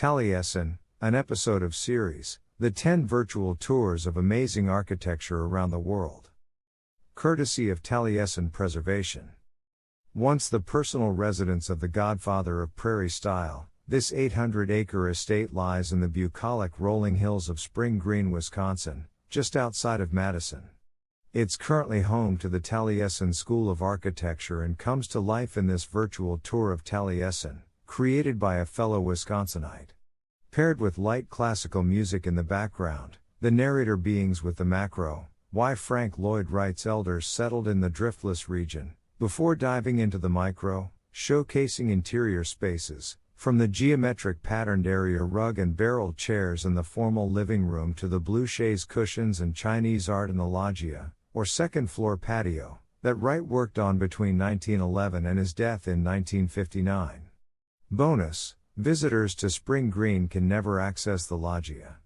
Taliesin, an episode of series, the 10 virtual tours of amazing architecture around the world. Courtesy of Taliesin Preservation. Once the personal residence of the godfather of prairie style, this 800-acre estate lies in the bucolic rolling hills of Spring Green, Wisconsin, just outside of Madison. It's currently home to the Taliesin School of Architecture and comes to life in this virtual tour of Taliesin, created by a fellow Wisconsinite. Paired with light classical music in the background, the narrator beings with the macro, why Frank Lloyd Wright's elders settled in the Driftless Region, before diving into the micro, showcasing interior spaces, from the geometric patterned area rug and barrel chairs in the formal living room to the blue chaise cushions and Chinese art in the loggia, or second-floor patio, that Wright worked on between 1911 and his death in 1959. Bonus: visitors to Spring Green can never access the loggia.